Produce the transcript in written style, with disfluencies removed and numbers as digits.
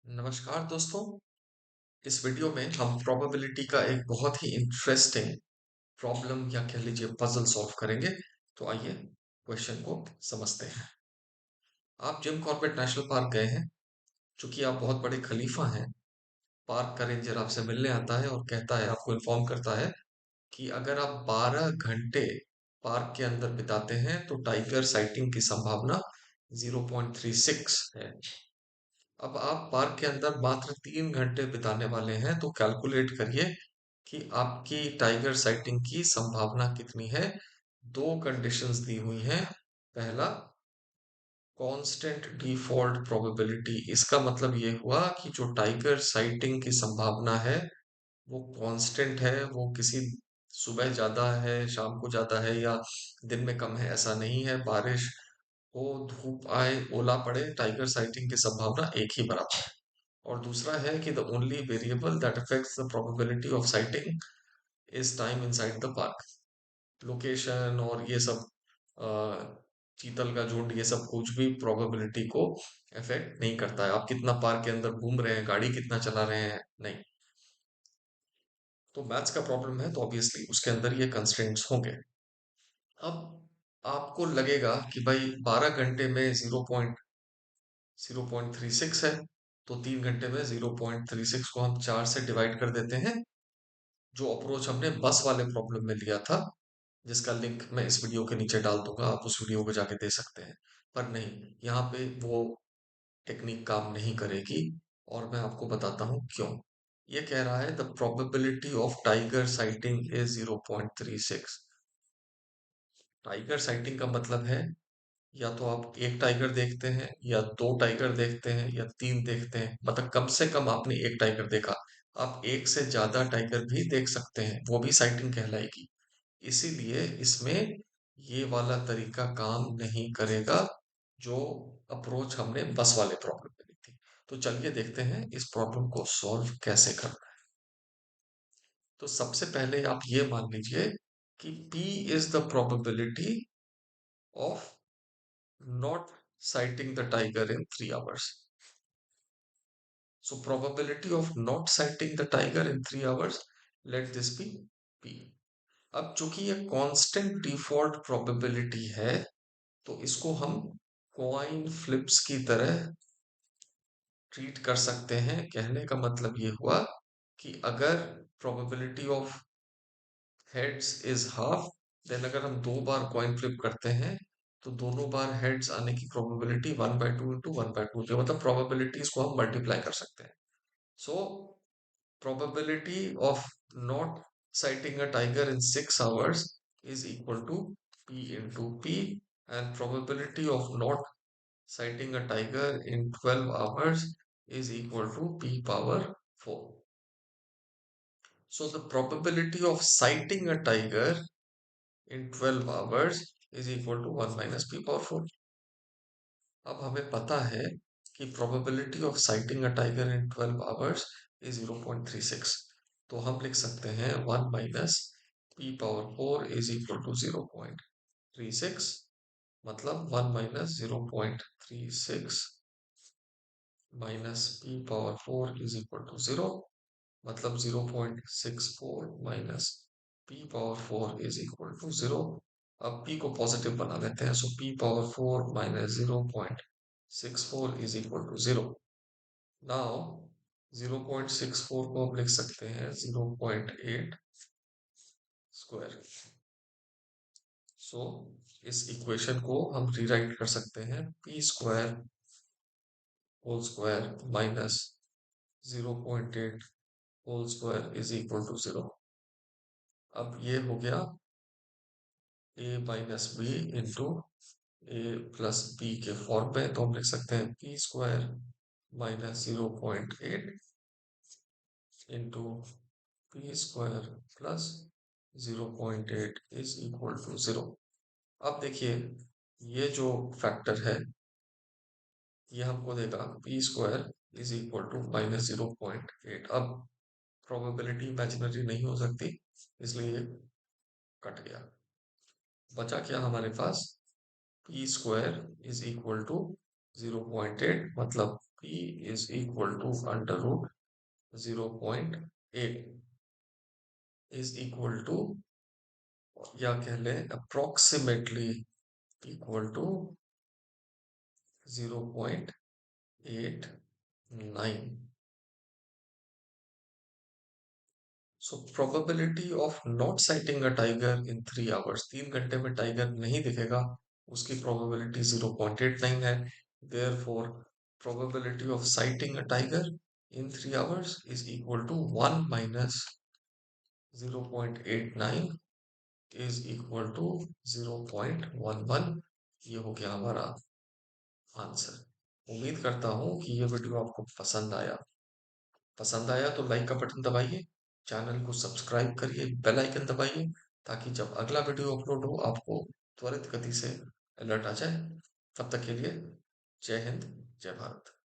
नमस्कार दोस्तों। इस वीडियो में हम प्रोबेबिलिटी का एक बहुत ही इंटरेस्टिंग प्रॉब्लम या कह लीजिए पजल सॉल्व करेंगे। तो आइए क्वेश्चन को समझते हैं। आप जिम कॉर्बेट नेशनल पार्क गए हैं। चूंकि आप बहुत बड़े खलीफा हैं, पार्क का रेंजर आपसे मिलने आता है और कहता है, आपको इन्फॉर्म करता है कि अगर आप 12 घंटे पार्क के अंदर बिताते हैं तो टाइगर साइटिंग की संभावना 0.36 है। अब आप पार्क के अंदर मात्र 3 घंटे बिताने वाले हैं, तो कैलकुलेट करिए कि आपकी टाइगर साइटिंग की संभावना कितनी है। दो कंडीशंस दी हुई हैं। पहला, कांस्टेंट डिफॉल्ट प्रोबेबिलिटी। इसका मतलब ये हुआ कि जो टाइगर साइटिंग की संभावना है वो कांस्टेंट है। वो किसी सुबह ज्यादा है, शाम को ज्यादा है या दिन में कम है, ऐसा नहीं है। बारिश हो, धूप आए, ओला पड़े, टाइगर साइटिंग की संभावना एक ही बराबर है। और दूसरा है कि the only variable that affects the probability of sighting is time inside the park. Location और ये सब, अ, चीतल का झुंड, ये सब कुछ भी प्रोबेबिलिटी को अफेक्ट नहीं करता है। आप कितना पार्क के अंदर घूम रहे हैं, गाड़ी कितना चला रहे हैं, नहीं। तो मैथ्स का प्रॉब्लम है तो ऑब्वियसली उसके अंदर ये कंस्ट्रेंट्स होंगे। अब आपको लगेगा कि भाई 12 घंटे में 0.36 है, तो 3 घंटे में 0.36 को हम 4 से डिवाइड कर देते हैं। जो अप्रोच हमने बस वाले प्रॉब्लम में लिया था, जिसका लिंक मैं इस वीडियो के नीचे डाल दूंगा, आप उस वीडियो को जाके दे सकते हैं। पर नहीं, यहाँ पे वो टेक्निक काम नहीं करेगी। और मैं आपको बताता हूँ क्यों। ये कह रहा है the probability of tiger sighting is 0.36। Tiger sighting का मतलब है, या तो आप एक टाइगर देखते हैं, या दो टाइगर देखते हैं, या तीन देखते हैं। मतलब कम से कम आपने एक टाइगर देखा। आप एक से ज्यादा टाइगर भी देख सकते हैं, वो भी साइटिंग कहलाएगी। इसीलिए इसमें ये वाला तरीका काम नहीं करेगा, जो अप्रोच हमने बस वाले प्रॉब्लम में ली थी। तो चलिए देखते हैं इस प्रॉब्लम को सॉल्व कैसे करना है। तो सबसे पहले आप ये मान लीजिए कि P is the probability of not sighting the tiger in 3 hours. So probability of not sighting the tiger in 3 hours, let this be P. अब चूंकि ये कांस्टेंट डिफॉल्ट प्रोबेबिलिटी है, तो इसको हम कॉइन फ्लिप्स की तरह ट्रीट कर सकते हैं। कहने का मतलब ये हुआ कि अगर probability of heads is half, then अगर हम दो बार कॉइन फ्लिप करते हैं तो दोनों बार हेड्स आने की प्रोबेबिलिटी 1/2 इंटू 1/2 होती है। मतलब प्रोबेबिलिटीज को हम मल्टीप्लाई कर सकते हैं। सो probability of not sighting a tiger in 6 hours is equal to P into P, and probability of not sighting a tiger in 12 hours is equal to P power 4. So the probability of sighting a tiger in 12 hours is equal to 1 minus P power 4. अब हमें पता है कि probability of sighting a tiger in 12 hours is 0.36। तो हम लिख सकते हैं 1 minus P power 4 is equal to 0.36। मतलब 1 minus 0.36 minus P power 4 is equal to 0। मतलब 0.64 minus P power 4 is equal to 0। अब p को पॉजिटिव बना लेते हैं, so p power 4 minus 0.64 is equal to 0। Now 0.64 को हम लिख सकते हैं 0.8 स्क्वायर। सो इस इक्वेशन को हम रीराइट कर सकते हैं p square whole square minus 0.8 whole square is equal to 0। अब ये हो गया a minus B into A plus B के फॉर्म में। तो हम लिख सकते हैं P square minus 0.8 into P square plus 0.8 is equal to 0। अब देखिए, ये जो फैक्टर है ये हमको देगा P square is equal to minus 0.8। अब प्रोबेबिलिटी इमेजिनरी नहीं हो सकती, इसलिए ये कट गया। बचा क्या हमारे पास, P square is equal to 0.8, मतलब p is equal to under root 0.8 is equal to, या कह लें approximately equal to 0.89. So probability of not sighting a tiger in 3 hours, 3 घंटे में टाइगर नहीं दिखेगा, उसकी प्रोबेबिलिटी 0.89 है। Therefore probability of sighting a tiger in 3 hours is equal to 1 - 0.89 is equal to 0.11। ये हो गया हमारा आंसर। उम्मीद करता हूँ कि ये वीडियो आपको पसंद आया तो लाइक का बटन दबाइए, चैनल को सब्सक्राइब करिए, बेल आइकन दबाइए, ताकि जब अगला वीडियो अपलोड हो आपको त्वरित गति से अलर्ट आ जाए। तब तक के लिए जय हिंद, जय भारत।